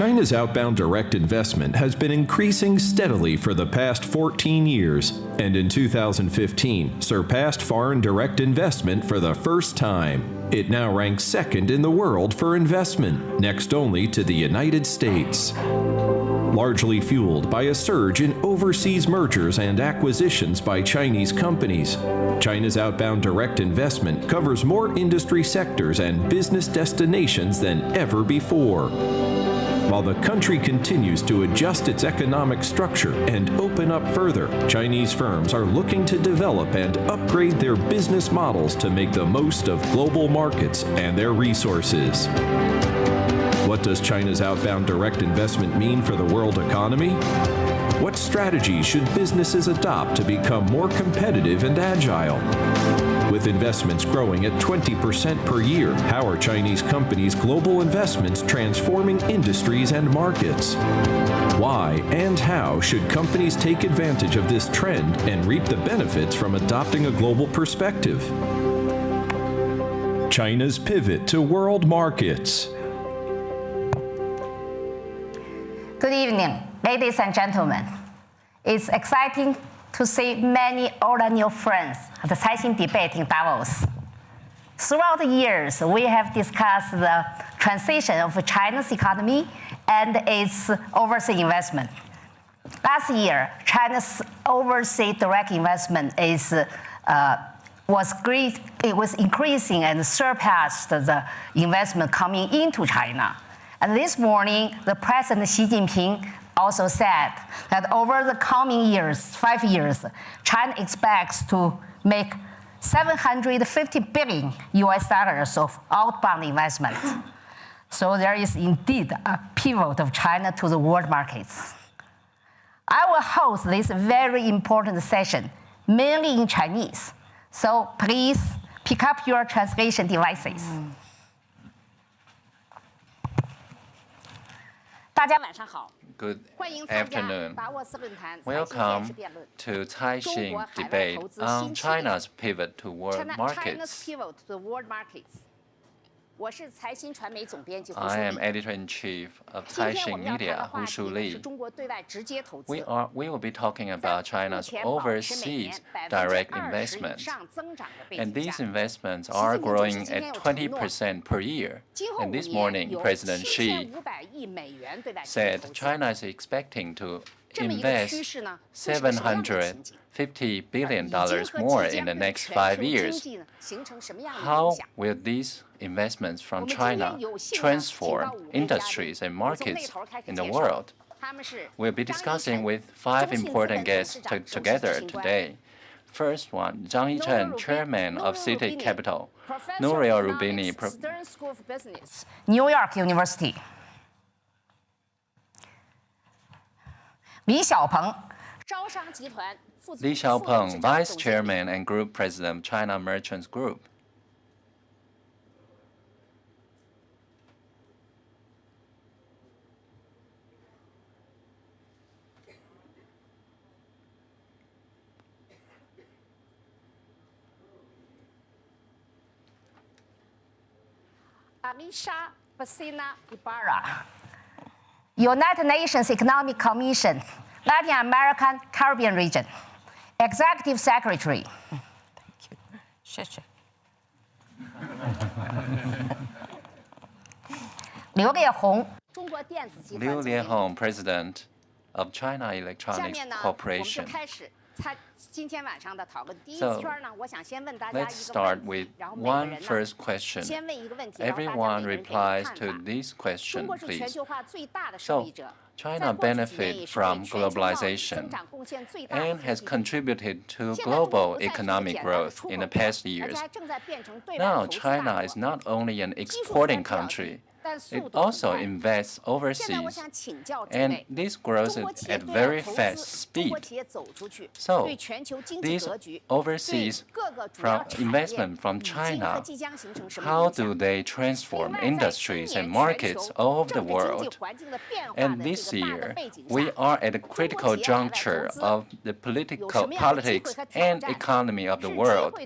China's outbound direct investment has been increasing steadily for the past 14 years, and in 2015 surpassed foreign direct investment for the first time. It now ranks second in the world for investment, next only to the United States. Largely fueled by a surge in overseas mergers and acquisitions by Chinese companies, China's outbound direct investment covers more industry sectors and business destinations than ever before. While the country continues to adjust its economic structure and open up further, Chinese firms are looking to develop and upgrade their business models to make the most of global markets and their resources. What does China's outbound direct investment mean for the world economy? What strategies should businesses adopt to become more competitive and agile? With investments growing at 20% per year, how are Chinese companies' global investments transforming industries and markets? Why and how should companies take advantage of this trend and reap the benefits from adopting a global perspective? China's pivot to world markets. Good evening, ladies and gentlemen. It's exciting to see many old and new friends at the Caixin debate in Davos. Throughout the years, we have discussed the transition of China's economy and its overseas investment. Last year, China's overseas direct investment was increasing and surpassed the investment coming into China. And this morning, the President Xi Jinping also said that over the coming years, 5 years, China expects to make $750 billion of outbound investment. So there is indeed a pivot of China to the world markets. I will host this very important session, mainly in Chinese. So please pick up your translation devices. Good afternoon. Welcome to Caixin debate on China's pivot to world markets. I am editor-in-chief of Caixin Media, Hu Shuli. We will be talking about China's overseas direct investments. And these investments are growing at 20% per year. And this morning, President Xi said China is expecting to invest $750 billion more in the next 5 years. How will these investments from China transform industries and markets in the world? We'll be discussing with 5 important guests together today. First one, Zhang Yichen, Chairman of Citi Capital. Nouriel Roubini, New York University. Li Xiaopeng, Vice Chairman and Group President, China Merchants Group. Alisha Bacina Ibarra, United Nations Economic Commission, Latin American Caribbean region, Executive Secretary. Thank you. Liu Liehong, President of China Electronics Corporation. So, let's start with one first question. Everyone replies to this question, please. So, China benefits from globalization and has contributed to global economic growth in the past years. Now, China is not only an exporting country, it also invests overseas, and this grows at very fast speed. So, these overseas investment from China, how do they transform industries and markets all over the world? And this year, we are at a critical juncture of the politics and economy of the world.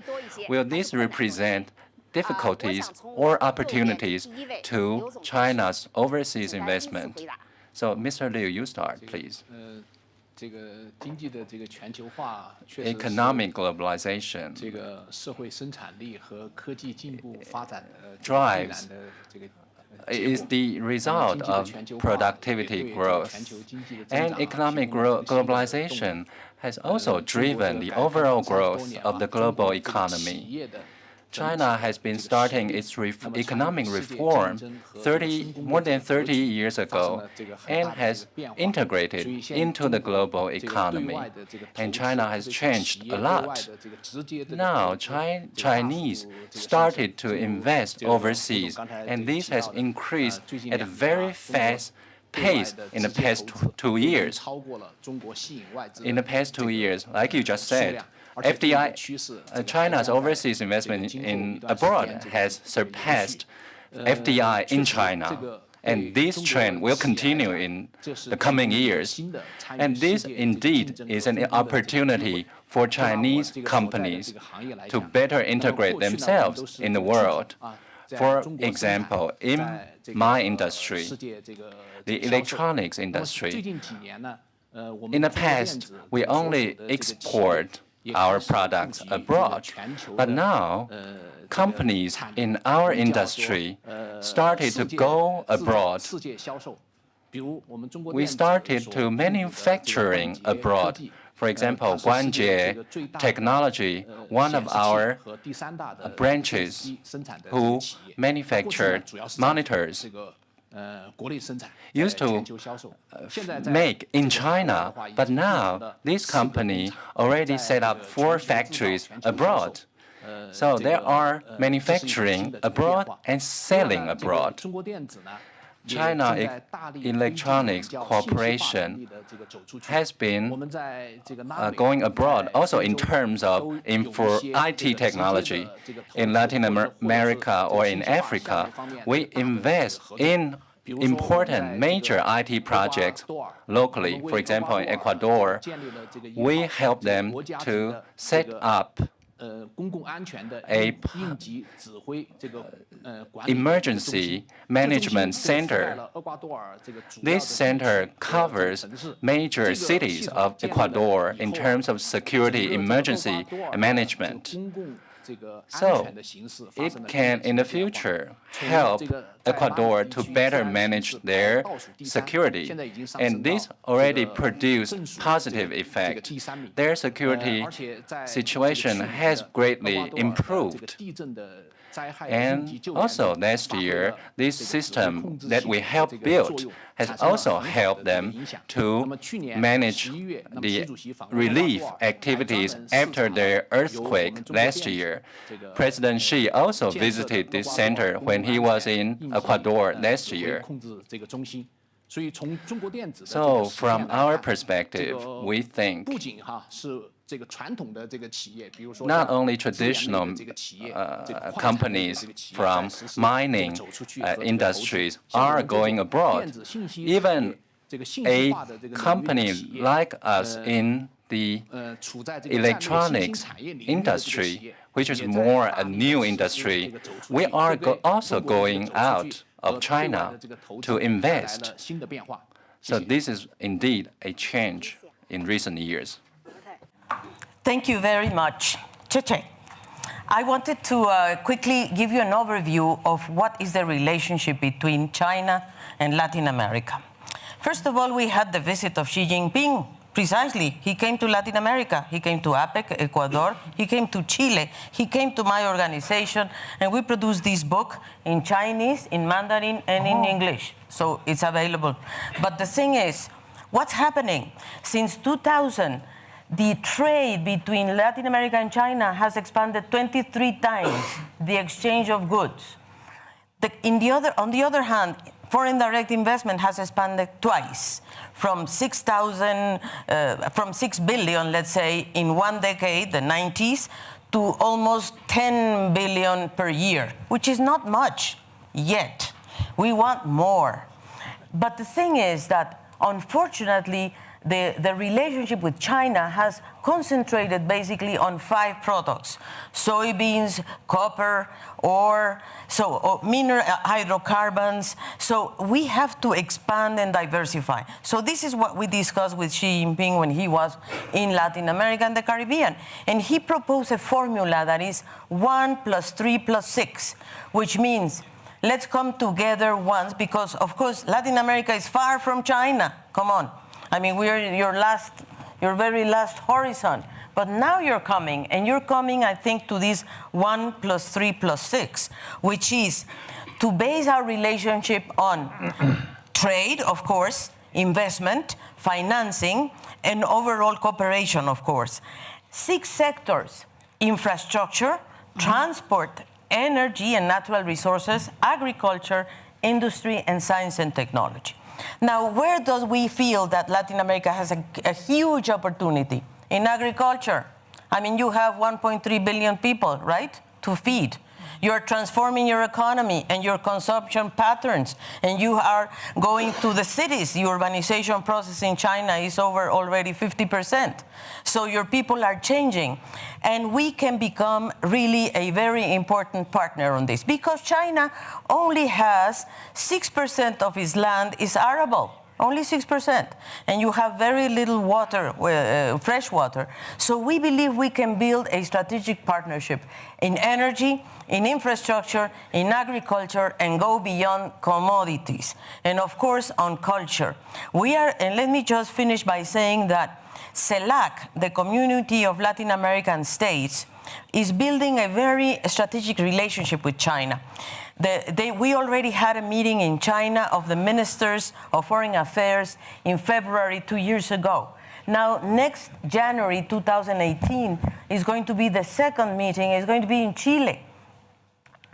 Will this represent difficulties or opportunities to China's overseas investment? So, Mr. Liu, you start, please. Economic globalization drives is the result of productivity growth. And economic globalization has also driven the overall growth of the global economy. China has been starting its economic reform more than 30 years ago and has integrated into the global economy. And China has changed a lot. Now, Chinese started to invest overseas, and this has increased at a very fast pace in the past 2 years. In the past 2 years, like you just said, FDI, China's overseas investment in abroad has surpassed FDI in China. And this trend will continue in the coming years. And this indeed is an opportunity for Chinese companies to better integrate themselves in the world. For example, in my industry, the electronics industry, in the past, we only export our products abroad. But now, companies in our industry started to go abroad. We started to manufacturing abroad. For example, Guanjie Technology, one of our branches who manufactured monitors, used to make in China, but now this company already set up 4 factories abroad. So there are manufacturing abroad and selling abroad. China Electronics Corporation has been going abroad also in terms of IT technology. In Latin America or in Africa, we invest in important major IT projects locally. For example, in Ecuador, we help them to set up a emergency management center. This center covers major cities of Ecuador in terms of security emergency management. So it can, in the future, help Ecuador to better manage their security. And this already produced positive effect. Their security situation has greatly improved. And also last year, this system that we helped build has also helped them to manage the relief activities after the earthquake last year. President Xi also visited this center when he was in Ecuador last year. So from our perspective, we think not only traditional companies from mining industries are going abroad, even a company like us in the electronics industry, which is more a new industry, we are also going out of China to invest. So this is indeed a change in recent years. Thank you very much. Cheche, I wanted to quickly give you an overview of what is the relationship between China and Latin America. First of all, we had the visit of Xi Jinping. Precisely, he came to Latin America. He came to APEC, Ecuador. He came to Chile. He came to my organization, and we produced this book in Chinese, in Mandarin, and in English. So it's available. But the thing is, what's happening? Since 2000, the trade between Latin America and China has expanded 23 times the exchange of goods. On the other hand, foreign direct investment has expanded twice, from 6 billion, let's say, in one decade, the 90s, to almost 10 billion per year, which is not much yet. We want more. But the thing is that, unfortunately, the relationship with China has concentrated basically on 5 products: soybeans, copper, ore, mineral hydrocarbons. So we have to expand and diversify. So this is what we discussed with Xi Jinping when he was in Latin America and the Caribbean. And he proposed a formula that is 1 + 3 + 6, which means let's come together once, because of course Latin America is far from China. Come on. I mean, we're your very last horizon. But now you're coming, and you're coming, I think, to this 1 + 3 + 6, which is to base our relationship on trade, of course, investment, financing, and overall cooperation, of course. 6 sectors: infrastructure, transport, energy and natural resources, agriculture, industry, and science and technology. Now, where do we feel that Latin America has a huge opportunity? In agriculture. I mean, you have 1.3 billion people, right, to feed. You're transforming your economy and your consumption patterns, and you are going to the cities. The urbanization process in China is over already 50%. So your people are changing. And we can become really a very important partner on this, because China only has 6% of its land is arable. Only 6%. And you have very little water, fresh water. So we believe we can build a strategic partnership in energy, in infrastructure, in agriculture, and go beyond commodities. And of course, on culture. And let me just finish by saying that CELAC, the Community of Latin American States, is building a very strategic relationship with China. We already had a meeting in China of the ministers of foreign affairs in February 2 years ago. Now, next January 2018 is going to be the second meeting. It's going to be in Chile.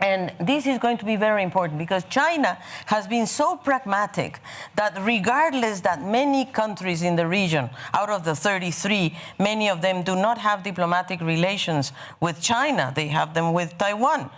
And this is going to be very important, because China has been so pragmatic that regardless that many countries in the region, out of the 33, many of them do not have diplomatic relations with China. They have them with Taiwan.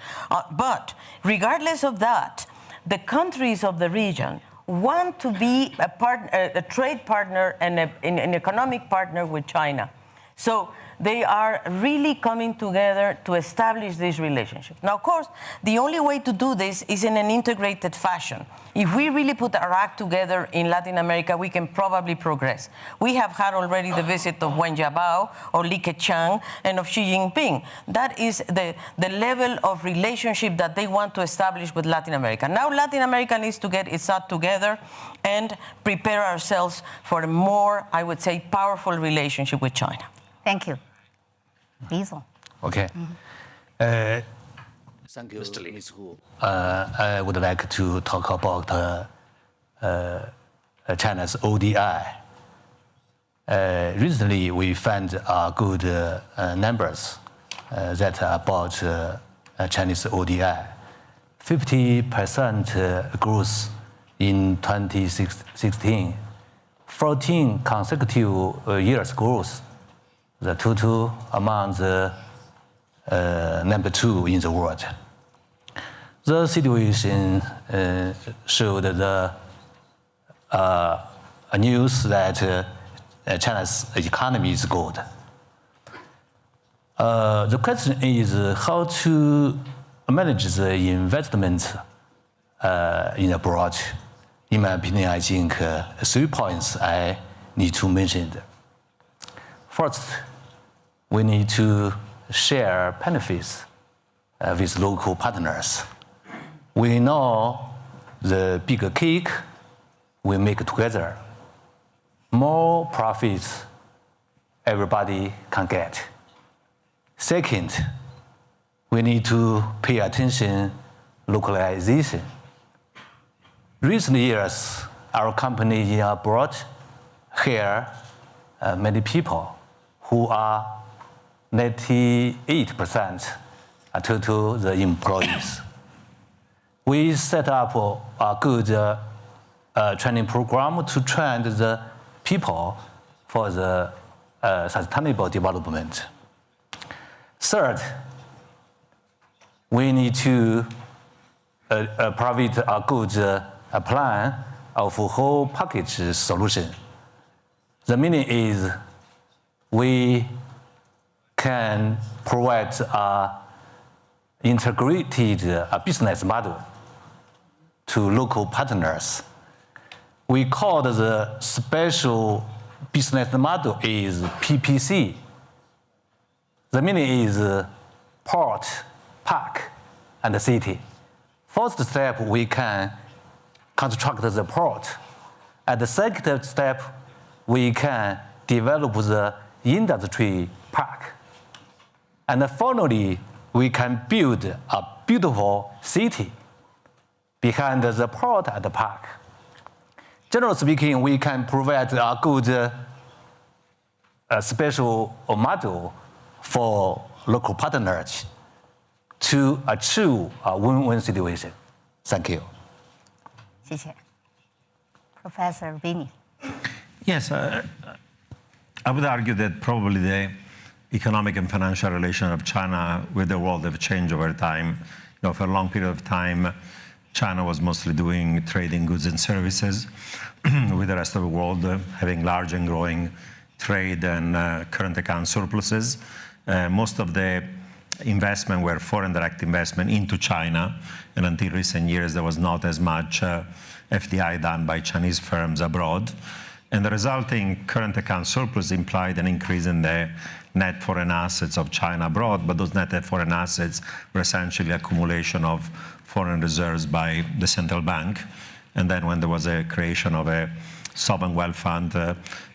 But regardless of that, the countries of the region want to be a trade partner and an economic partner with China. So they are really coming together to establish this relationship. Now, of course, the only way to do this is in an integrated fashion. If we really put our act together in Latin America, we can probably progress. We have had already the visit of Wen Jiabao, or Li Keqiang, and of Xi Jinping. That is the level of relationship that they want to establish with Latin America. Now Latin America needs to get its act together and prepare ourselves for a more, I would say, powerful relationship with China. Thank you. Liesl. Okay. Thank you, Ms. Hu. I would like to talk about China's ODI. Recently, we found good numbers that are about Chinese ODI. 50% growth in 2016, 14 consecutive years growth. The total among the number 2 in the world. The situation showed the news that China's economy is good. The question is how to manage the investment in abroad. In my opinion, I think 3 points I need to mention. First, we need to share benefits with local partners. We know the bigger cake we make together, more profits everybody can get. Second, we need to pay attention localization. Recent years, our company in abroad hire many people who are 98% total the employees. We set up a good training program to train the people for the sustainable development. Third, we need to provide a good plan of whole package solution. The meaning is we can provide an integrated business model to local partners. We call the special business model is PPC. The meaning is port, park, and city. First step, we can construct the port. At the second step, we can develop the industry park. And finally, we can build a beautiful city behind the port and the park. Generally speaking, we can provide a good special model for local partners to achieve a win-win situation. Thank you. 谢谢 Professor Vinny. Yes, I would argue that probably the economic and financial relations of China with the world have changed over time. You know, for a long period of time, China was mostly doing trading goods and services with the rest of the world, having large and growing trade and current account surpluses. Most of the investment were foreign direct investment into China, and until recent years there was not as much FDI done by Chinese firms abroad. And the resulting current account surplus implied an increase in the net foreign assets of China abroad, but those net foreign assets were essentially accumulation of foreign reserves by the central bank. And then when there was a creation of a sovereign wealth fund,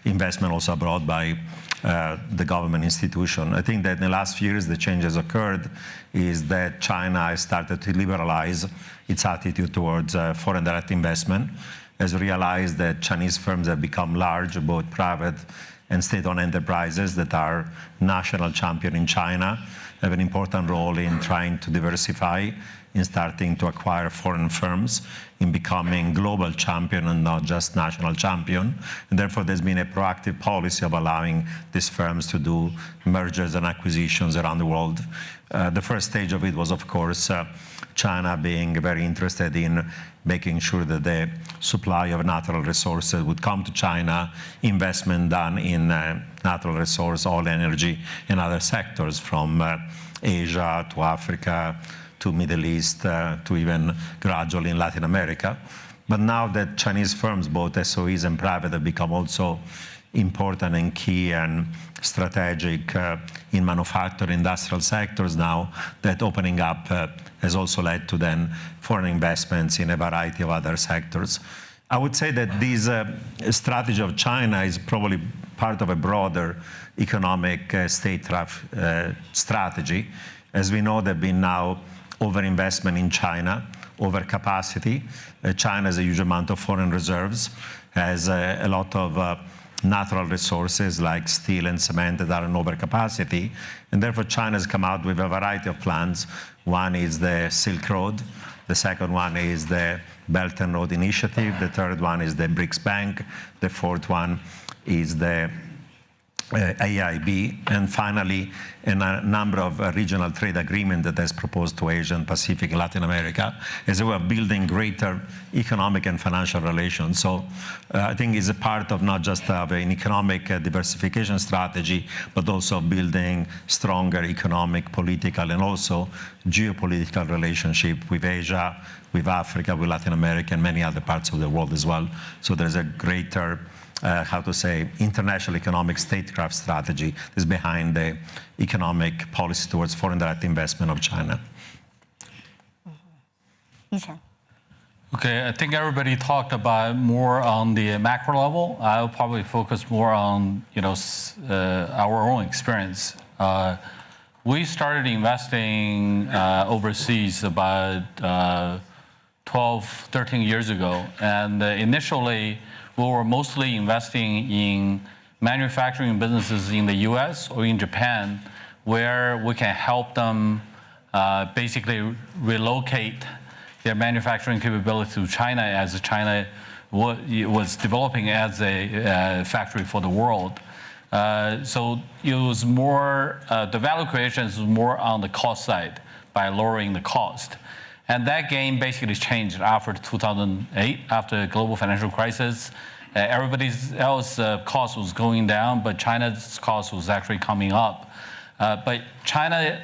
investment also abroad by the government institution. I think that in the last few years the changes occurred is that China has started to liberalize its attitude towards foreign direct investment, has realized that Chinese firms have become large, both private and state-owned enterprises that are national champion in China, have an important role in trying to diversify, in starting to acquire foreign firms, in becoming global champion and not just national champion. And therefore, there's been a proactive policy of allowing these firms to do mergers and acquisitions around the world. The first stage of it was, of course, China being very interested in making sure that the supply of natural resources would come to China, investment done in natural resource, oil, energy, and other sectors from Asia to Africa, to Middle East, to even gradually in Latin America. But now that Chinese firms, both SOEs and private, have become also important and key and strategic in manufacturing industrial sectors now, that opening up has also led to then foreign investments in a variety of other sectors. I would say that this strategy of China is probably part of a broader economic statecraft strategy. As we know, there have been now overinvestment in China, overcapacity. China has a huge amount of foreign reserves, has a lot of natural resources like steel and cement that are in overcapacity. And therefore, China has come out with a variety of plans. One is the Silk Road. The second one is the Belt and Road Initiative. The third one is the BRICS Bank. The fourth one is the AIB, and finally a number of regional trade agreements that has proposed to Asia and Pacific and Latin America as a way of building greater economic and financial relations. So I think it's a part of not just of an economic diversification strategy, but also building stronger economic, political, and also geopolitical relationship with Asia, with Africa, with Latin America, and many other parts of the world as well. So there's a greater international economic statecraft strategy is behind the economic policy towards foreign direct investment of China. Okay, I think everybody talked about more on the macro level. I'll probably focus more on our own experience. We started investing overseas about 12, 13 years ago, and initially we were mostly investing in manufacturing businesses in the US or in Japan, where we can help them basically relocate their manufacturing capability to China, as China was developing as a factory for the world. So it was more, the value creation is more on the cost side by lowering the cost. And that game basically changed after 2008, after the global financial crisis. Everybody else's cost was going down, but China's cost was actually coming up. But China,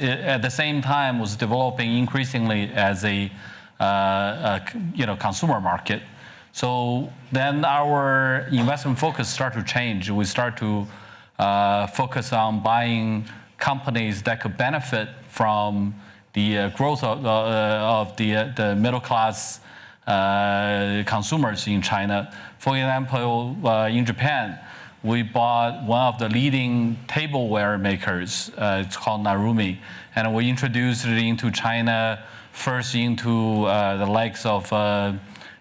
at the same time, was developing increasingly as a consumer market. So then our investment focus started to change. We start to focus on buying companies that could benefit from the growth of the middle class consumers in China. For example, in Japan, we bought one of the leading tableware makers. It's called Narumi, and we introduced it into China first into the likes of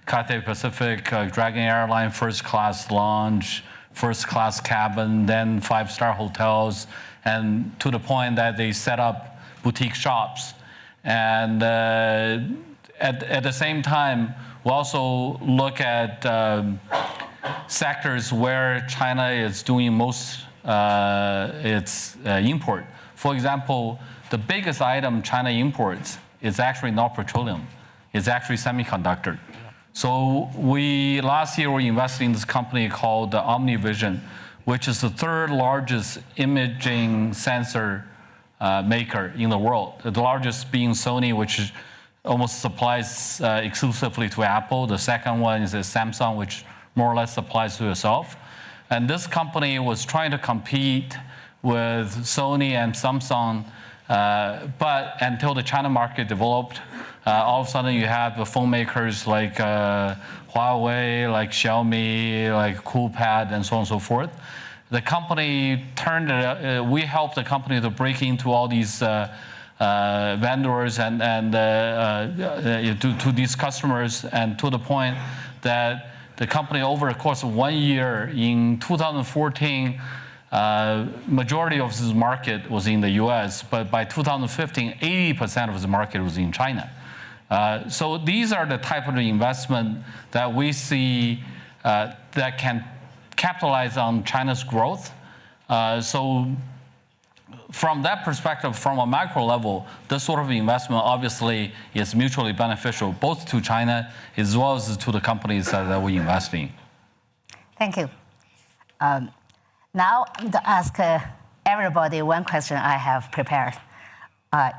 Cathay Pacific, Dragon Airline, first class lounge, first class cabin, then 5-star hotels, and to the point that they set up boutique shops. And at the same time, we also look at sectors where China is doing most its import. For example, the biggest item China imports is actually not petroleum. It's actually semiconductor. So last year we invested in this company called OmniVision, which is the 3rd largest imaging sensor maker in the world. The largest being Sony, which almost supplies exclusively to Apple. The second one is Samsung, which more or less supplies to itself. And this company was trying to compete with Sony and Samsung, but until the China market developed, all of a sudden you have the phone makers like Huawei, like Xiaomi, like Coolpad, and so on and so forth. The company we helped the company to break into all these vendors and to these customers, and to the point that the company, over the course of 1 year, in 2014, majority of this market was in the US, but by 2015, 80% of the market was in China. So these are the type of investment that we see that can capitalize on China's growth. So from that perspective, from a macro level, this sort of investment obviously is mutually beneficial, both to China as well as to the companies that we invest in. Thank you. Now I'm going to ask everybody one question I have prepared.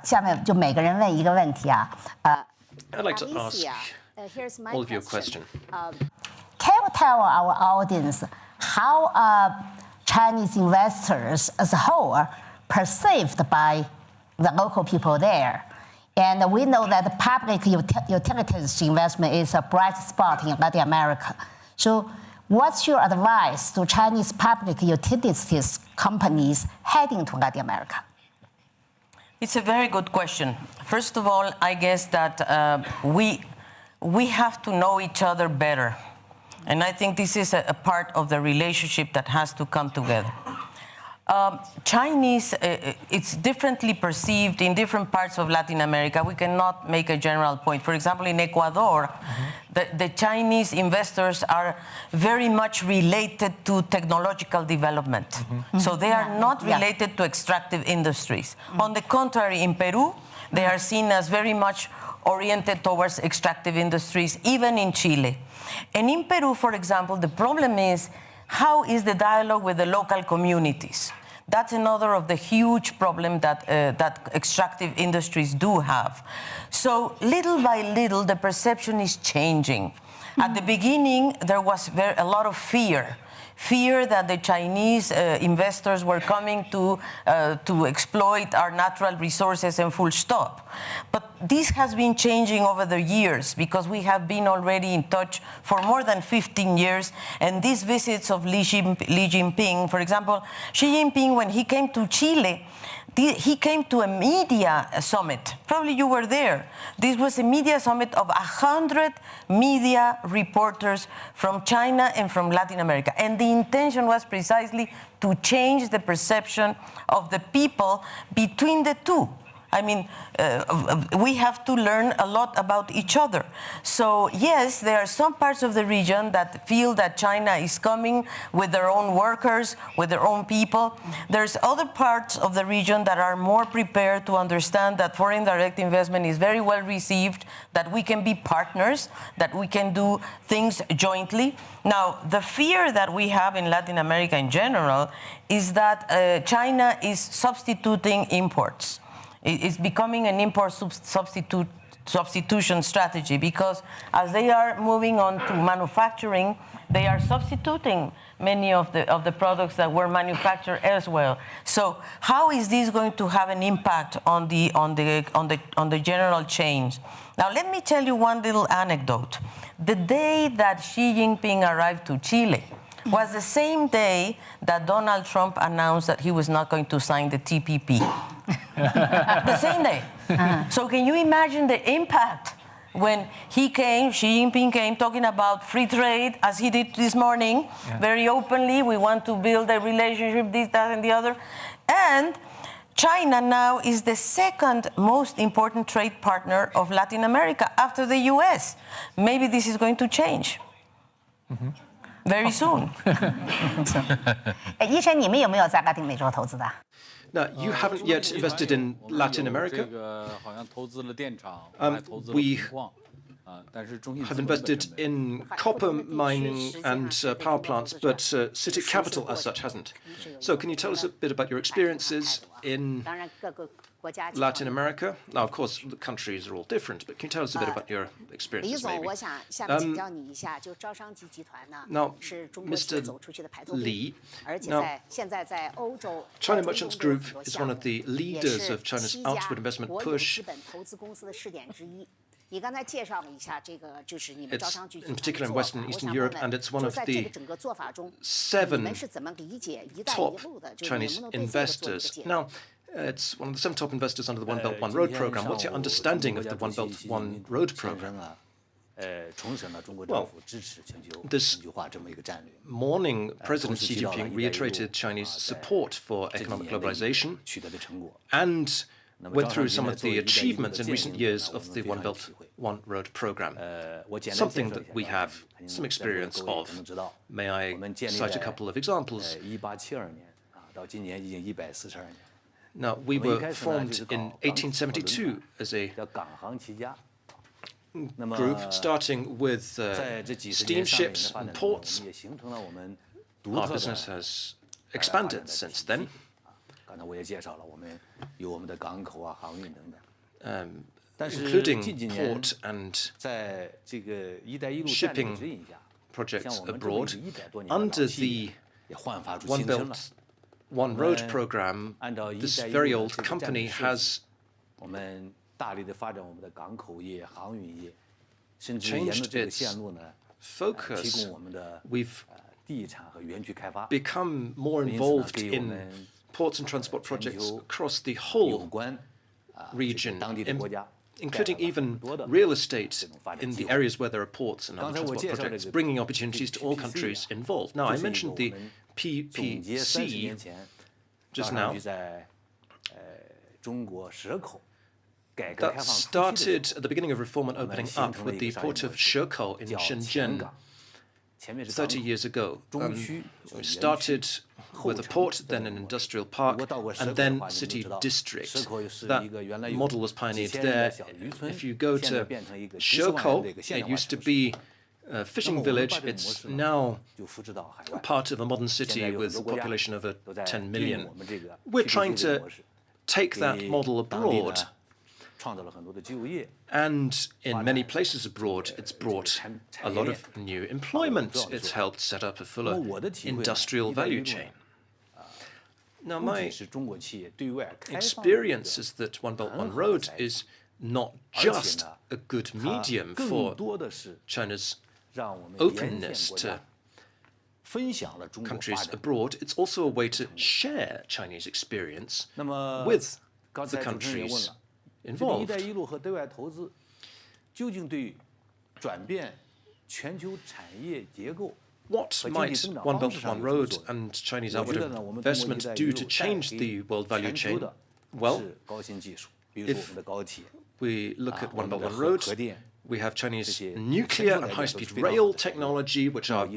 下面就每个人问一个问题啊。I'd like to ask all of you a question. Can you tell our audience how Chinese investors as a whole perceived by the local people there? And we know that the public utilities investment is a bright spot in Latin America. So what's your advice to Chinese public utilities companies heading to Latin America? It's a very good question. First of all, I guess that we have to know each other better. And I think this is a part of the relationship that has to come together. Chinese, it's differently perceived in different parts of Latin America. We cannot make a general point. For example, in Ecuador, the Chinese investors are very much related to technological development. So they are not related to extractive industries. On the contrary, in Peru, they are seen as very much oriented towards extractive industries, even in Chile. And in Peru, for example, the problem is, how is the dialogue with the local communities? That's another of the huge problem that extractive industries do have. So little by little, the perception is changing. At the beginning, there was a lot of fear that the Chinese investors were coming to exploit our natural resources and full stop. But this has been changing over the years, because we have been already in touch for more than 15 years. And these visits of Xi Jinping, for example, Xi Jinping, when he came to Chile, he came to a media summit. Probably you were there. This was a media summit of 100 media reporters from China and from Latin America. And the intention was precisely to change the perception of the people between the two. I mean, we have to learn a lot about each other. So yes, there are some parts of the region that feel that China is coming with their own workers, with their own people. There's other parts of the region that are more prepared to understand that foreign direct investment is very well received, that we can be partners, that we can do things jointly. Now, the fear that we have in Latin America in general is that China is substituting imports. It's becoming an import substitution strategy, because as they are moving on to manufacturing, they are substituting many of the products that were manufactured elsewhere. So how is this going to have an impact on the general change? Now, let me tell you one little anecdote. The day that Xi Jinping arrived to Chile was the same day that Donald Trump announced that he was not going to sign the TPP. The same day. So can you imagine the impact when Xi Jinping came talking about free trade, as he did this morning, very openly. We want to build a relationship, this, that, and the other. And China now is the second most important trade partner of Latin America after the US. Maybe this is going to change. Very soon. 医生，你们有没有在拉丁美洲投资的？ Now, you haven't yet invested in Latin America. We have invested in copper mining and power plants, but CITIC Capital as such hasn't. So can you tell us a bit about your experiences in Latin America? Now, of course, the countries are all different, but can you tell us a bit about your experiences, maybe? Now, Mr. Li, now, China Merchants Group is one of the leaders of China's outward investment push. It's in particular in Western and Eastern Europe, and it's one of the 7 top Chinese investors. Now, it's one of the 7 top investors under the One Belt, One Road program. What's your understanding of the One Belt, One Road program? Well, this morning, President Xi Jinping reiterated Chinese support for economic globalization and went through some of the achievements in recent years of the One Belt, One Road program, something that we have some experience of. May I cite a couple of examples? Now, we were formed in 1872 as a group, starting with steamships and ports. Our business has expanded since then. Including port and shipping projects abroad. Under the One Belt, One Road program, this very old company has changed its focus. We've become more involved in ports and transport projects across the whole region, including even real estate in the areas where there are ports and other transport projects, bringing opportunities to all countries involved. Now, I mentioned the PPC just now. That started at the beginning of reform and opening up with the port of Shekou in Shenzhen 30 years ago. We started with a port, then an industrial park, and then city district. That model was pioneered there. If you go to Shekou, it used to be a fishing village. It's now part of a modern city with a population of 10 million. We're trying to take that model abroad. And in many places abroad, it's brought a lot of new employment. It's helped set up a fuller industrial value chain. Now, my experience is that One Belt, One Road is not just a good medium for China's openness to countries abroad. It's also a way to share Chinese experience with the countries involved. What might One Belt, One Road and Chinese outward investment do to change the world value chain? Well, If we look at One Belt One Road, we have Chinese nuclear and high-speed rail technology, which are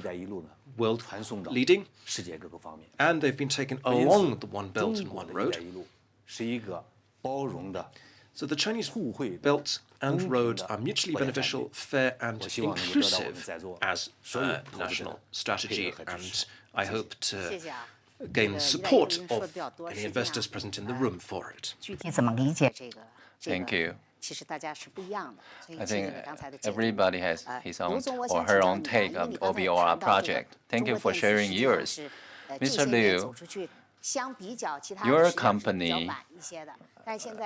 world leading, and they've been taken along the One Belt and One Road. So the Chinese Belt and Road are mutually beneficial, fair, and inclusive as a national strategy, and I hope to gain support of any investors present in the room for it. Thank you. I think everybody has his own or her own take of OBOR project. Thank you for sharing yours. Mr. Liu, your company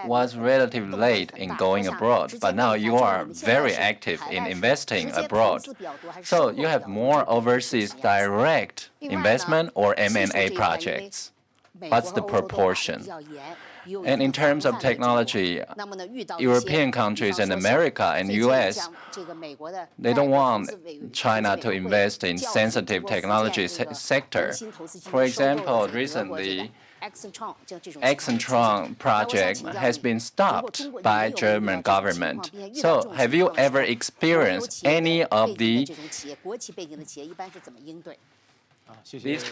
was relatively late in going abroad, but now you are very active in investing abroad. So you have more overseas direct investment or M&A projects. What's the proportion? And in terms of technology, European countries and America and US, they don't want China to invest in sensitive technology sector. For example, recently, Axantron project has been stopped by German government. So have you ever experienced any of these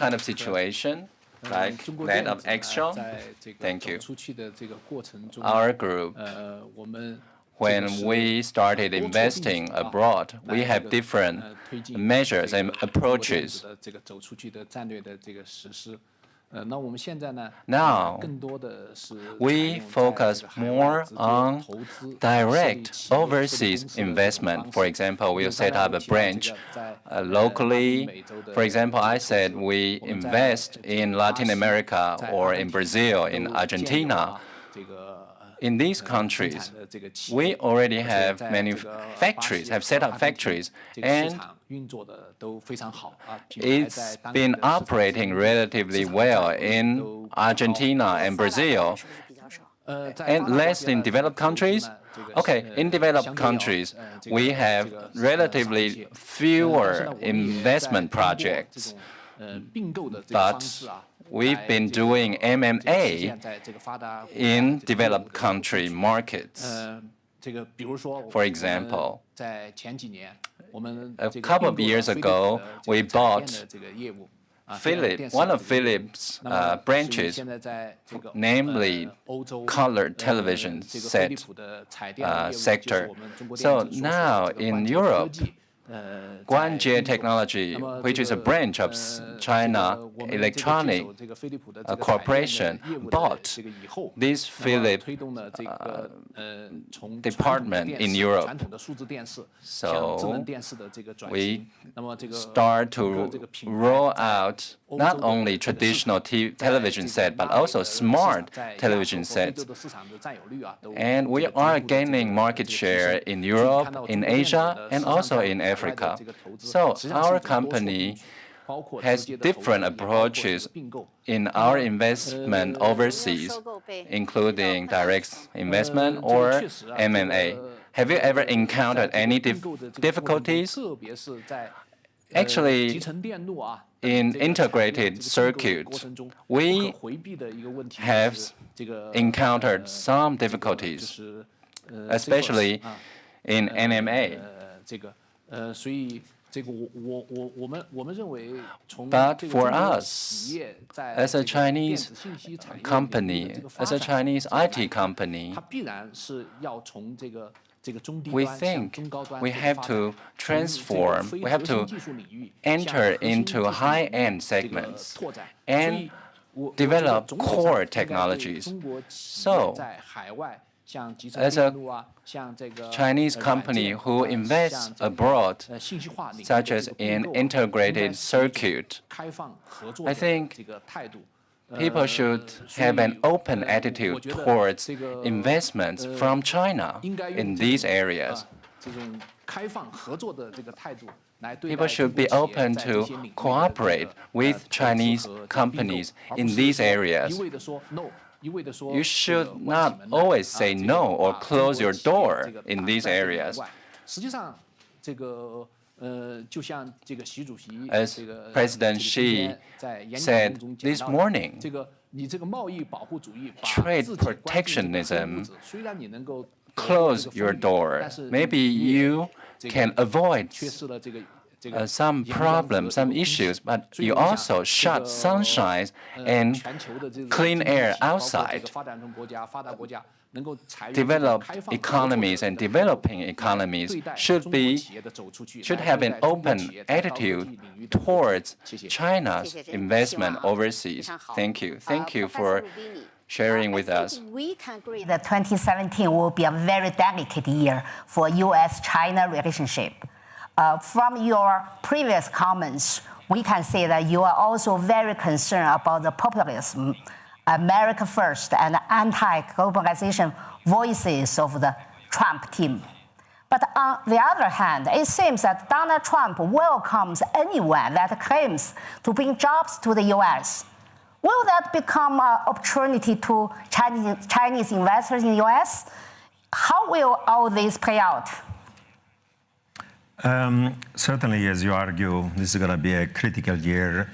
kind of situation? Like that of Axtron? Thank you. Our group, when we started investing abroad, we have different measures and approaches. Now, we focus more on direct overseas investment. For example, we'll set up a branch locally. For example, I said we invest in Latin America or in Brazil, in Argentina. In these countries, we already have many factories, have set up factories, and it's been operating relatively well in Argentina and Brazil. And less in developed countries? Okay, in developed countries, we have relatively fewer investment projects, but we've been doing M&A in developed country markets. For example, a couple of years ago, we bought one of Philips' branches, namely colored television set sector. So now in Europe, Guanjie Technology, which is a branch of China Electronic Corporation, bought this Philips department in Europe. So we start to roll out not only traditional television set, but also smart television sets. And we are gaining market share in Europe, in Asia, and also in Africa. So our company has different approaches in our investment overseas, including direct investment or M&A. Have you ever encountered any difficulties? Actually, in integrated circuit, we have encountered some difficulties, especially in NMA. But for us, as a Chinese company, as a Chinese IT company, we think we have to transform, we have to enter into high-end segments and develop core technologies. So, as a Chinese company who invests abroad, such as in integrated circuit, I think people should have an open attitude towards investments from China in these areas. People should be open to cooperate with Chinese companies in these areas. You should not always say no or close your door in these areas. As President Xi said this morning, trade protectionism close your door. Maybe you can avoid some problems, some issues, but you also shut sunshine and clean air outside. Developed economies and developing economies should have an open attitude towards China's investment overseas. Thank you. Thank you for sharing with us. We can agree that 2017 will be a very delicate year for U.S.-China relationship. From your previous comments, we can see that you are also very concerned about the populism, America First, and anti-globalization voices of the Trump team. But on the other hand, it seems that Donald Trump welcomes anyone that claims to bring jobs to the U.S. Will that become an opportunity to Chinese investors in the U.S.? How will all this play out? Certainly, as you argue, this is going to be a critical year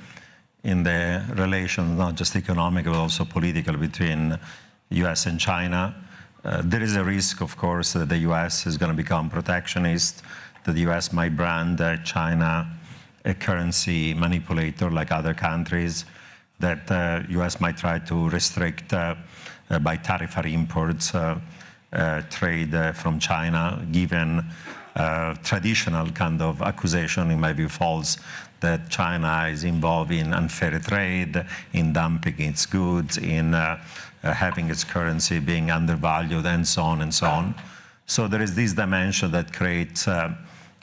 in the relations, not just economic, but also political, between U.S. and China. There is a risk, of course, that the U.S. is going to become protectionist, that the U.S. might brand China a currency manipulator like other countries, that the U.S. might try to restrict by tariffary imports trade from China, given traditional kind of accusation, in my view false, that China is involved in unfair trade, in dumping its goods, in having its currency being undervalued, and so on and so on. So there is this dimension that creates a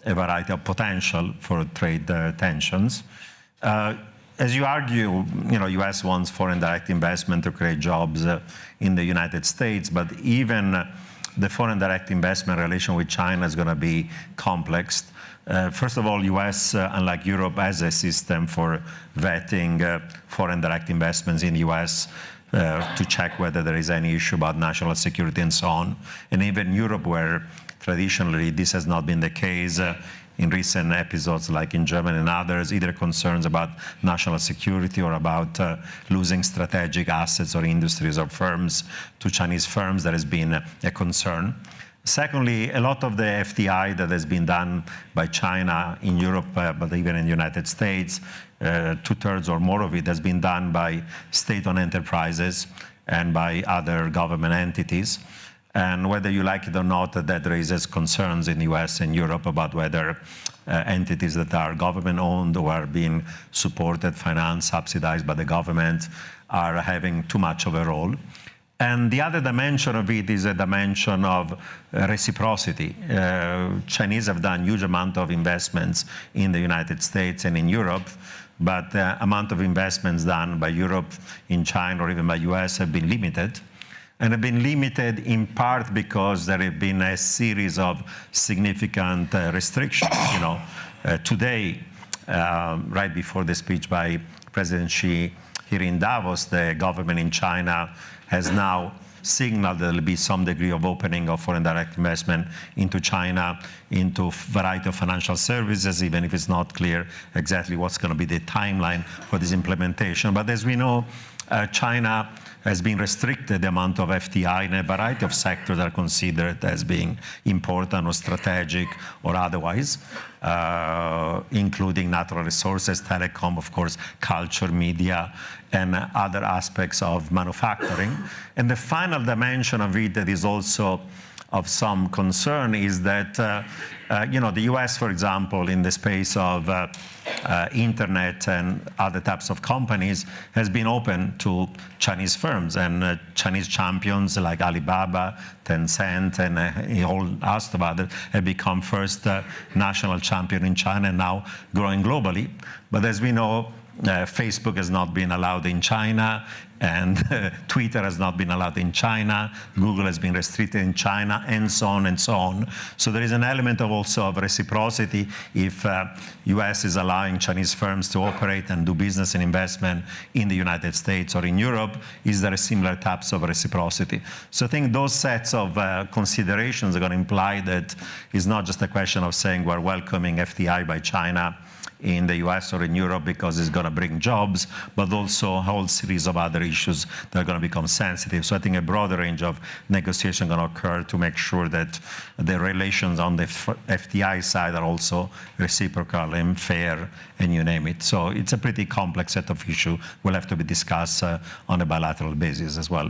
variety of potential for trade tensions. As you argue, U.S. wants foreign direct investment to create jobs in the United States, but even the foreign direct investment relation with China is going to be complex. First of all, U.S., unlike Europe, has a system for vetting foreign direct investments in the U.S. To check whether there is any issue about national security and so on. And even Europe, where traditionally this has not been the case, in recent episodes, like in Germany and others, either concerns about national security or about losing strategic assets or industries or firms to Chinese firms, that has been a concern. Secondly, a lot of the FDI that has been done by China in Europe, but even in the United States, 2/3 or more of it has been done by state-owned enterprises and by other government entities. And whether you like it or not, that raises concerns in the US and Europe about whether entities that are government-owned or are being supported, financed, subsidized by the government are having too much of a role. And the other dimension of it is a dimension of reciprocity. Chinese have done huge amount of investments in the United States and in Europe, but the amount of investments done by Europe in China or even by US have been limited. And have been limited in part because there have been a series of significant restrictions. Today, right before the speech by President Xi here in Davos, the government in China has now signaled there will be some degree of opening of foreign direct investment into China, into a variety of financial services, even if it's not clear exactly what's going to be the timeline for this implementation. But as we know, China has been restricted the amount of FDI in a variety of sectors that are considered as being important or strategic or otherwise, including natural resources, telecom, of course, culture, media, and other aspects of manufacturing. And the final dimension of it that is also of some concern is that the US, for example, in the space of internet and other types of companies, has been open to Chinese firms and Chinese champions like Alibaba, Tencent, and a whole host of others have become first national champion in China and now growing globally. But as we know, Facebook has not been allowed in China, and Twitter has not been allowed in China. Google has been restricted in China, and so on and so on. So there is an element of also of reciprocity. If U.S. is allowing Chinese firms to operate and do business and investment in the United States or in Europe, is there a similar types of reciprocity? So I think those sets of considerations are going to imply that it's not just a question of saying we're welcoming FDI by China in the US or in Europe because it's going to bring jobs, but also a whole series of other issues that are going to become sensitive. So I think a broader range of negotiation going to occur to make sure that the relations on the FDI side are also reciprocal and fair, and you name it. So it's a pretty complex set of issues will have to be discussed on a bilateral basis as well.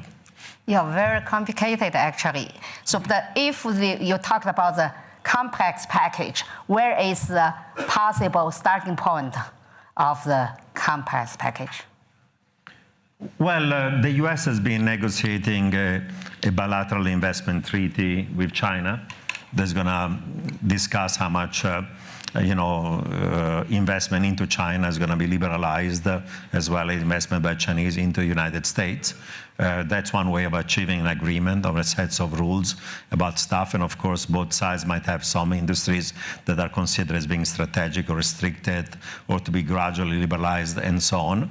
Yeah, very complicated actually. So if you talked about the complex package, where is the possible starting point of the complex package? Well, the U.S. has been negotiating a bilateral investment treaty with China that's going to discuss how much investment into China is going to be liberalized, as well as investment by Chinese into the United States. That's one way of achieving an agreement of a set of rules about stuff. And of course, both sides might have some industries that are considered as being strategic or restricted or to be gradually liberalized and so on.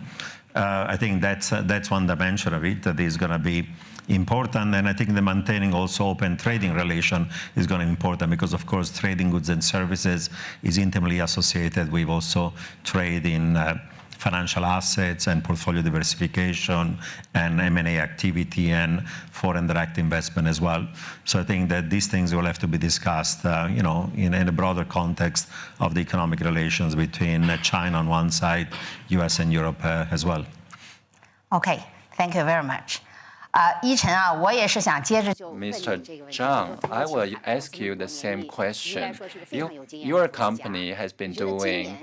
I think that's one dimension of it that is going to be important, and I think the maintaining also open trading relation is going to be important because, of course, trading goods and services is intimately associated with also trade in financial assets and portfolio diversification and M&A activity and foreign direct investment as well. So I think that these things will have to be discussed, in a broader context of the economic relations between China on one side, U.S. and Europe as well. Okay, thank you very much. Mr. Zhang, I will ask you the same question. Your company has been doing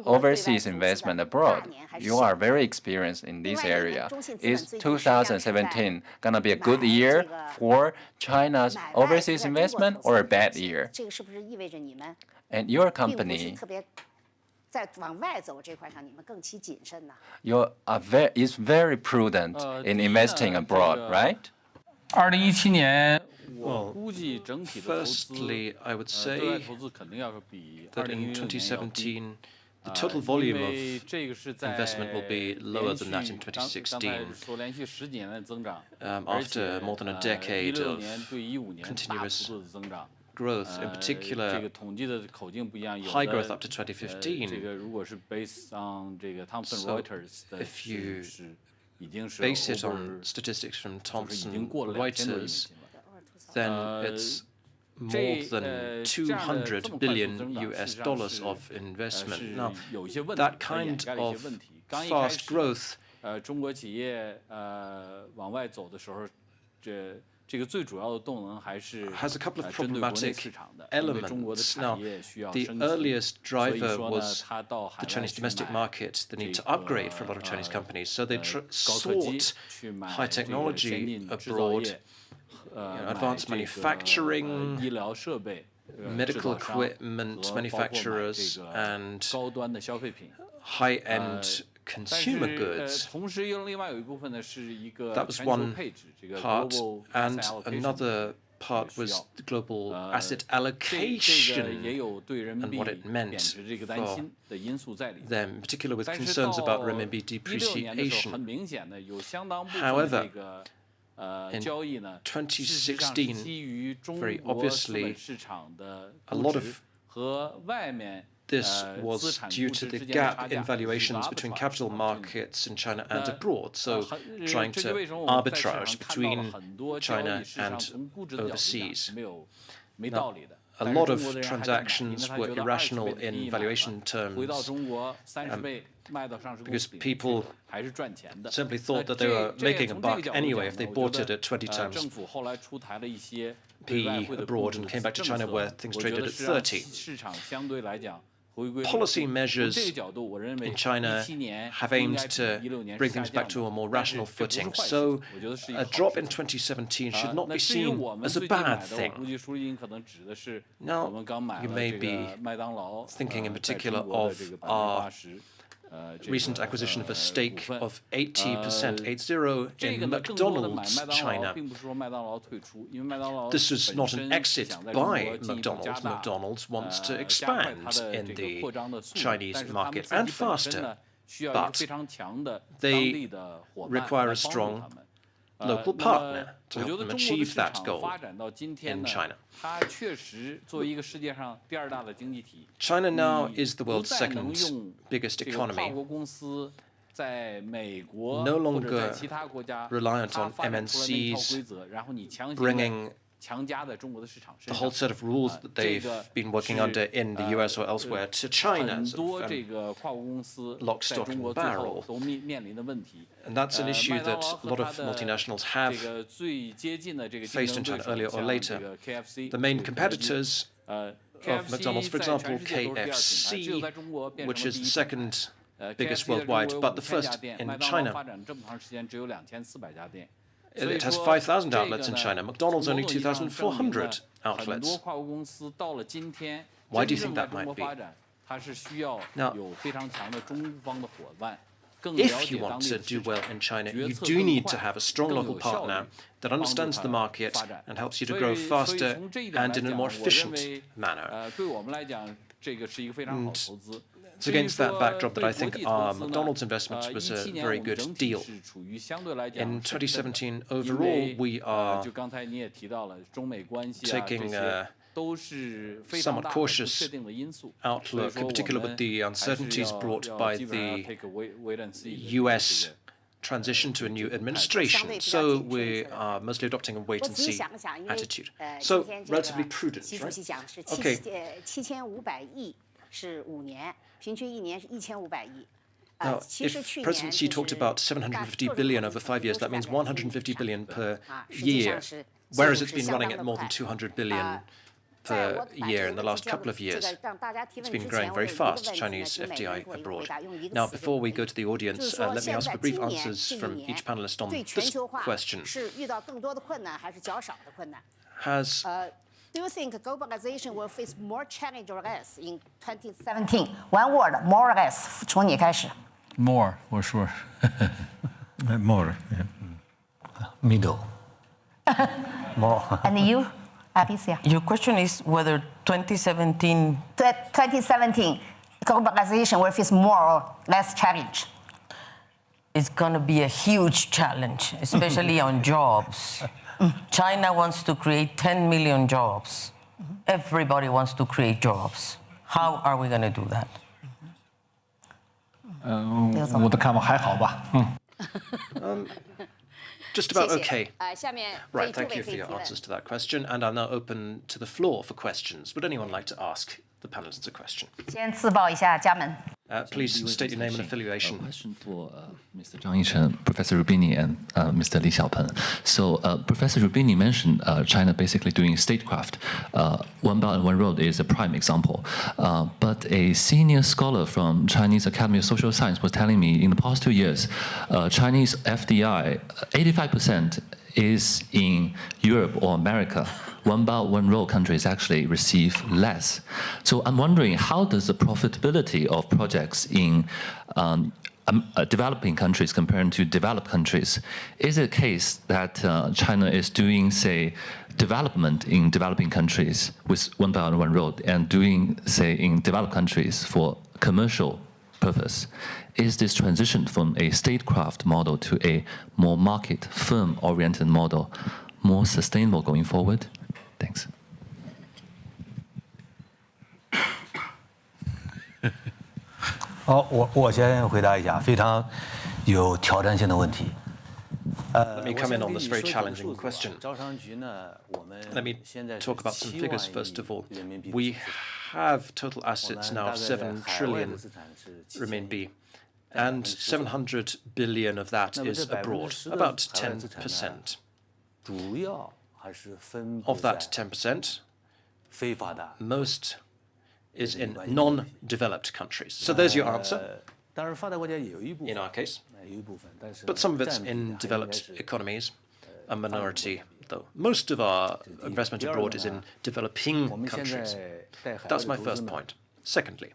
overseas investment abroad. You are very experienced in this area. Is 2017 going to be a good year for China's overseas investment or a bad year? And your company, you is very prudent in investing abroad, right? Well, firstly, I would say that in 2017, the total volume of investment will be lower than that in 2016. After more than a decade of continuous growth, in particular high growth up to 2015. So if you base it on statistics from Thomson Reuters, then it's more than 200 billion US dollars of investment. Now, that kind of fast growth has a couple of problematic elements. Now, the earliest driver was the Chinese domestic market, the need to upgrade for a lot of Chinese companies. So they sought high technology abroad, advanced manufacturing, medical equipment manufacturers, and high-end consumer goods. That was one part, and another part was the global asset allocation and what it meant for them, in particular with concerns about renminbi depreciation. However, in 2016, very obviously, a lot of this was due to the gap in valuations between capital markets in China and abroad, so trying to arbitrage between China and overseas. Now, a lot of transactions were irrational in valuation terms because people simply thought that they were making a buck anyway if they bought it at 20 times PE abroad and came back to China where things traded at 30. Policy measures in China have aimed to bring things back to a more rational footing. So a drop in 2017 should not be seen as a bad thing. Now, you may be thinking in particular of our recent acquisition of a stake of 80%, 80, in McDonald's China. This is not an exit by McDonald's. McDonald's wants to expand in the Chinese market and faster, but they require a strong local partner to help them achieve that goal in China. China now is the world's second biggest economy, no longer reliant on MNCs bringing the whole set of rules that they've been working under in the US or elsewhere to China, lock, stock, and barrel. And that's an issue that a lot of multinationals have faced in China earlier or later. The main competitors of McDonald's, for example, KFC, which is the second biggest worldwide, but the first in China. It has 5,000 outlets in China. McDonald's only 2,400 outlets. Why do you think that might be? Now, if you want to do well in China, you do need to have a strong local partner that understands the market and helps you to grow faster and in a more efficient manner. And it's against that backdrop that I think our McDonald's investment was a very good deal. In 2017, overall, we are taking a somewhat cautious outlook, in particular with the uncertainties brought by the US transition to a new administration. So we are mostly adopting a wait-and-see attitude. So relatively prudent, right? Okay. Now, if President Xi talked about 750 billion over 5 years, that means 150 billion per year, whereas it's been running at more than 200 billion per year in the last couple of years. It's been growing very fast, Chinese FDI abroad. Now, before we go to the audience, let me ask for brief answers from each panelist on this question. Do you think globalization will face more challenge or less in 2017? One word, more or less. 从你开始. More, for sure. More. Yeah. Middle. More. And you, Alicia? Your question is whether 2017 globalization will face more or less challenge. It's going to be a huge challenge, especially on jobs. China wants to create 10 million jobs. Everybody wants to create jobs. How are we going to do that? 我的看法还好吧。Just about okay. Right, thank you for your answers to that question. And I'll now open to the floor for questions. Would anyone like to ask the panelists a question? 先自报一下家门. Please state your name and affiliation. A question for Mr. Zhang Yichen, Professor Rubini, and Mr. Li Xiaopeng. So Professor Rubini mentioned China basically doing statecraft. One Belt and One Road is a prime example. But a senior scholar from Chinese Academy of Social Science was telling me in the past 2 years, Chinese FDI, 85% is in Europe or America. One Belt, One Road countries actually receive less. So I'm wondering, how does the profitability of projects in developing countries compared to developed countries? Is it a case that China is doing, say, development in developing countries with One Belt and One Road and doing, say, in developed countries for commercial purpose? Is this transition from a statecraft model to a more market, firm-oriented model more sustainable going forward? Thanks. 好，我先回答一下非常有挑战性的问题。Let me come in on this very challenging question. Let me talk about some figures first of all. We have total assets now of 7 trillion renminbi, and 700 billion of that is abroad, about 10%. Of that 10%, most is in non-developed countries. So there's your answer, in our case. But some of it's in developed economies, a minority, though. Most of our investment abroad is in developing countries. That's my first point. Secondly,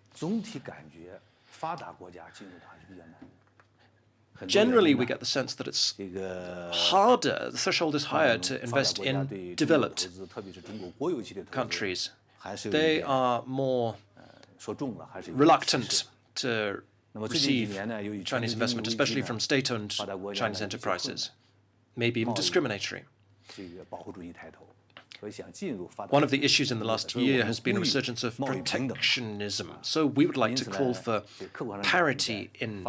Generally, we get the sense that it's harder, the threshold is higher to invest in developed countries. They are more reluctant to receive Chinese investment, especially from state-owned Chinese enterprises, maybe even discriminatory. One of the issues in the last year has been a resurgence of protectionism. So we would like to call for parity in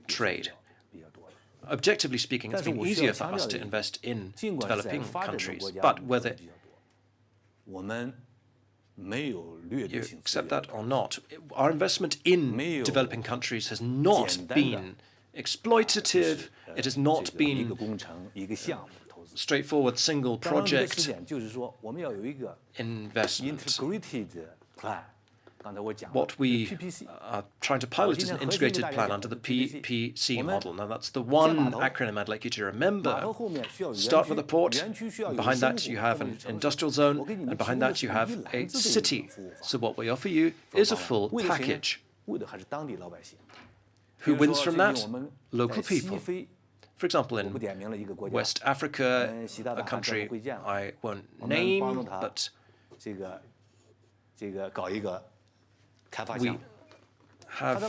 trade. Objectively speaking, it's been easier for us to invest in developing countries, but whether you accept that or not, our investment in developing countries has not been exploitative, it has not been straightforward single project investment. What we are trying to pilot is an integrated plan under the PPC model. Now, that's the one acronym I'd like you to remember. Start with a port, and behind that you have an industrial zone, and behind that you have a city. So what we offer you is a full package. Who wins from that? Local people. For example, in West Africa, a country I won't name, but we have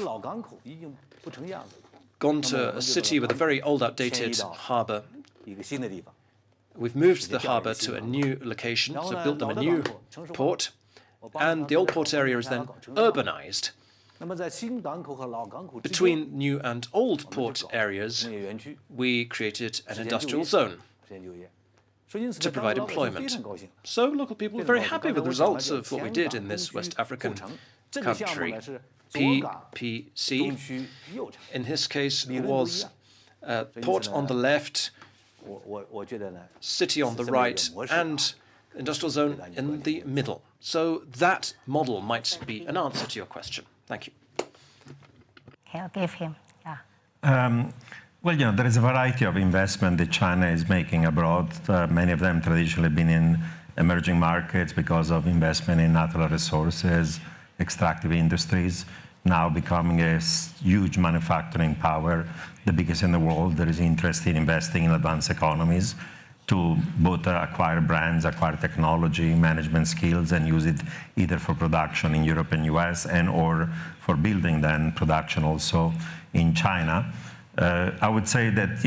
gone to a city with a very old, outdated harbour. We've moved the harbour to a new location, so built them a new port, and the old port area is then urbanized. Between new and old port areas, we created an industrial zone to provide employment. So local people were very happy with the results of what we did in this West African country. PPC, in his case, was port on the left, city on the right, and industrial zone in the middle. So that model might be an answer to your question. Thank you. Okay, I'll give him. Yeah. Well, there is a variety of investment that China is making abroad. Many of them traditionally been in emerging markets because of investment in natural resources, extractive industries, now becoming a huge manufacturing power, the biggest in the world. There is interest in investing in advanced economies to both acquire brands, acquire technology, management skills, and use it either for production in Europe and US and or for building then production also in China. I would say that,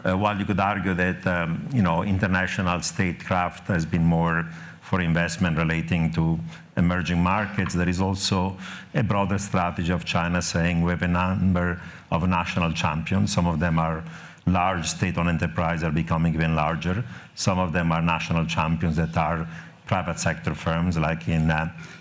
while you could argue that, international statecraft has been more for investment relating to emerging markets, there is also a broader strategy of China saying we have a number of national champions. Some of them are large state-owned enterprises are becoming even larger. Some of them are national champions that are private sector firms like in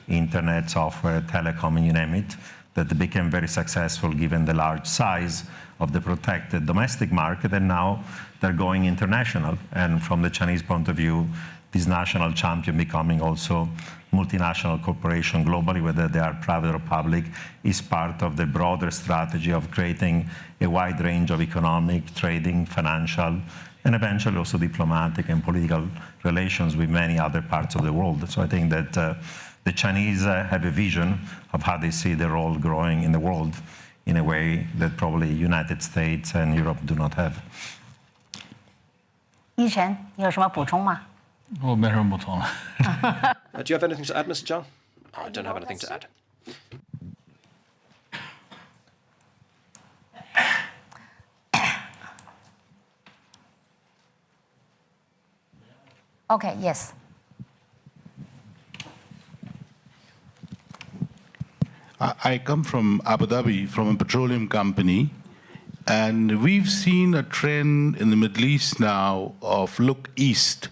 internet, software, telecom, you name it, that became very successful given the large size of the protected domestic market, and now they're going international. And from the Chinese point of view, this national champion becoming also multinational corporation globally, whether they are private or public, is part of the broader strategy of creating a wide range of economic, trading, financial, and eventually also diplomatic and political relations with many other parts of the world. So I think that the Chinese have a vision of how they see their role growing in the world in a way that probably United States and Europe do not have. 依晨，你有什么补充吗？我没什么补充了。Do you have anything to add, Mr. Zhang? I don't have anything to add. Okay, yes. I come from Abu Dhabi, from a petroleum company, and we've seen a trend in the Middle East now of look east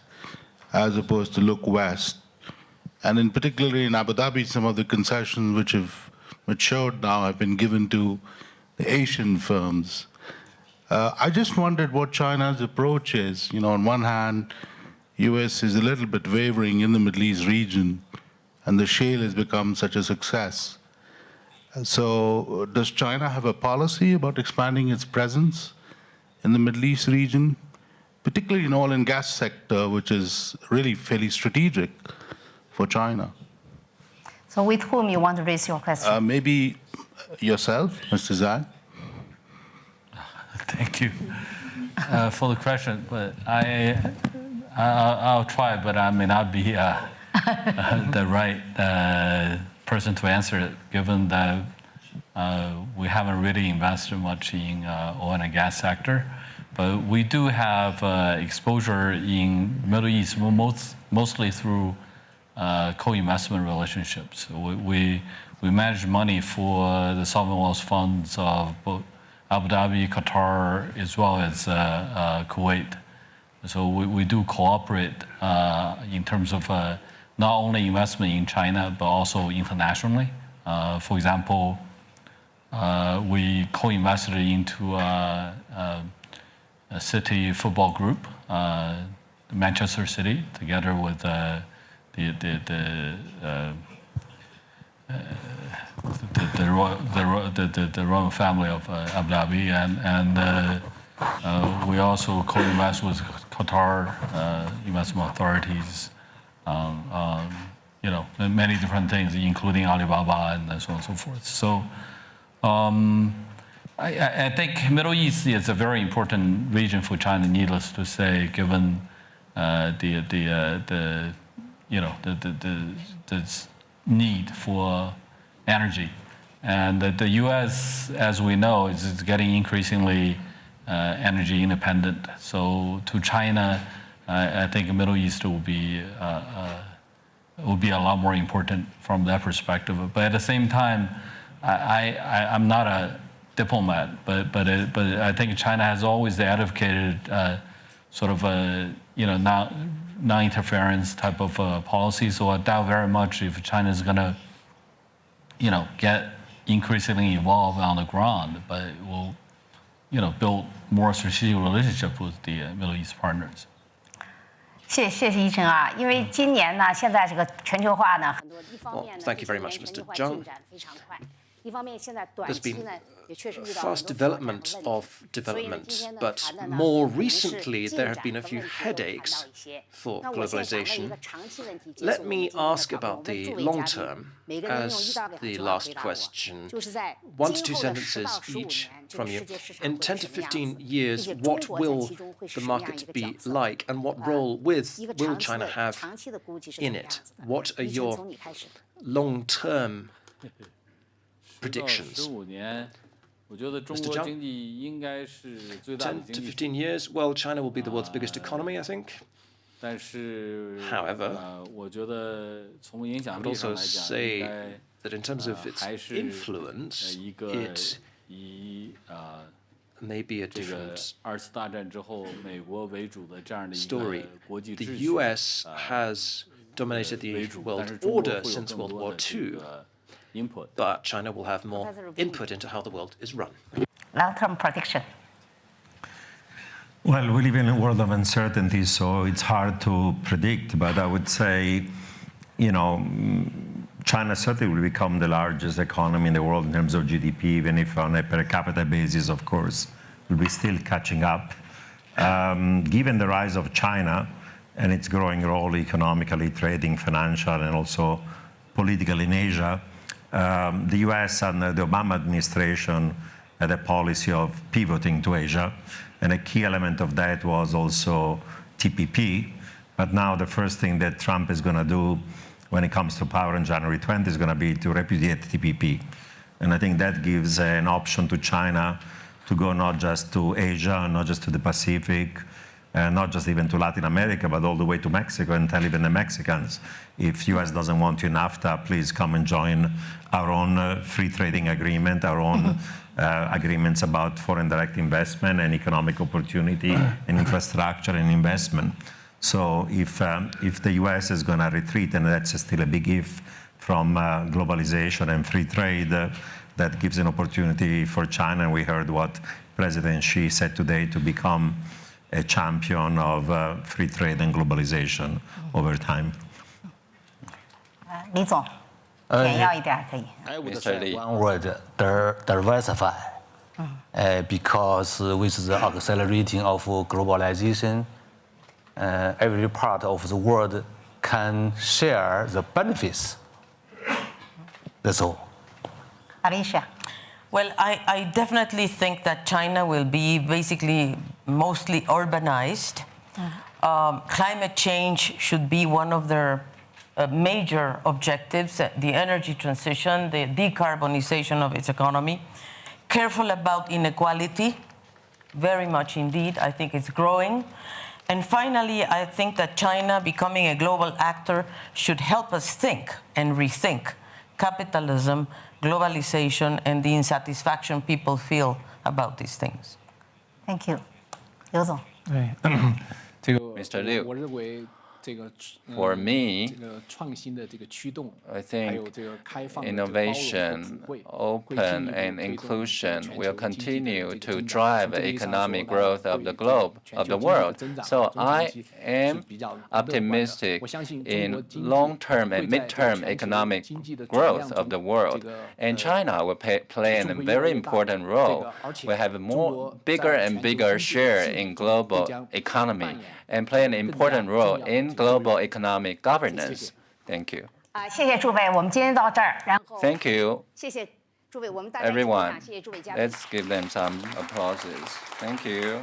as opposed to look west. And in particularly in Abu Dhabi, some of the concessions which have matured now have been given to the Asian firms. I just wondered what China's approach is. On one hand, US is a little bit wavering in the Middle East region, and the shale has become such a success. So does China have a policy about expanding its presence in the Middle East region, particularly in oil and gas sector, which is really fairly strategic for China? So with whom you want to raise your question? Maybe yourself, Mr. Zhang? Thank you for the question, but I'll try, but I may not be the right person to answer it, given that we haven't really invested much in oil and gas sector. But we do have exposure in Middle East, mostly through co-investment relationships. We manage money for the sovereign wealth funds of both Abu Dhabi, Qatar, as well as Kuwait. So we do cooperate in terms of not only investment in China, but also internationally. For example, we co-invested into a city football group, Manchester City, together with the royal family of Abu Dhabi, and we also co-invest with Qatar investment authorities, many different things, including Alibaba and so on and so forth. So I think Middle East is a very important region for China, needless to say, given the need for energy. And the U.S., as we know, is getting increasingly energy independent. So to China, I think the Middle East will be a lot more important from that perspective. But at the same time, I'm not a diplomat, but I think China has always advocated sort of a non-interference type of policy. So I doubt very much if China is going to get increasingly involved on the ground, but it will build more strategic relationship with the Middle East partners. 谢谢医生啊，因为今年呢，现在这个全球化呢，很多一方面呢， Thank you very much, Mr. Zhang. 进展非常快。一方面，现在短 There's 期 been 呢，也确实遇到 fast development of development, but more recently there have been a few headaches for globalization. Let me ask about the long term as the last question. 1 to 2 sentences each from you. In 10 to 15 years, what will the market be like, and what role will China have in it? What are your long-term predictions? Mr. Zhang? 10 to 15 years, well, China will be the world's biggest economy, I think. However, I would also say that in terms of its influence, it may be a different story. The US has dominated the world order since World War II. But China will have more input into how the world is run. Long-term prediction. Well, we live in a world of uncertainty, so it's hard to predict. But I would say, China certainly will become the largest economy in the world in terms of GDP, even if on a per capita basis, of course, we'll be still catching up. Given the rise of China and its growing role economically, trading, financial, and also political in Asia, the US under the Obama administration had a policy of pivoting to Asia, and a key element of that was also TPP. But now the first thing that Trump is going to do when it comes to power on January 20 is going to be to repudiate TPP. And I think that gives an option to China to go not just to Asia, not just to the Pacific, not just even to Latin America, but all the way to Mexico, and tell even the Mexicans, if US doesn't want you in NAFTA, please come and join our own free trading agreement, our own agreements about foreign direct investment and economic opportunity and infrastructure and investment. So if the US is going to retreat, and that's still a big if, from globalization and free trade, that gives an opportunity for China. And we heard what President Xi said today, to become a champion of free trade and globalization over time. 李总，简要一点可以。 I would say one word: diversify. Because with the accelerating of globalization, every part of the world can share the benefits. That's all. Alicia. Well, I definitely think that China will be basically mostly urbanized. Climate change should be one of their major objectives, the energy transition, the decarbonization of its economy. Careful about inequality, very much indeed. I think it's growing. And finally, I think that China becoming a global actor should help us think and rethink capitalism, globalization, and the insatisfaction people feel about these things. Thank you. 刘总。 Mr. Liu. For me, I think innovation, open and inclusion will continue to drive economic growth of the globe, of the world. So I am optimistic in long-term and mid-term economic growth of the world. And China will play a very important role. We have a bigger and bigger share in global economy and play an important role in global economic governance. Thank you. 谢谢诸位，我们今天到这儿，然后 Thank you, 谢谢诸位，我们大家一起鼓 everyone. 掌，谢谢诸位嘉宾。 Let's give them some applauses. Thank you.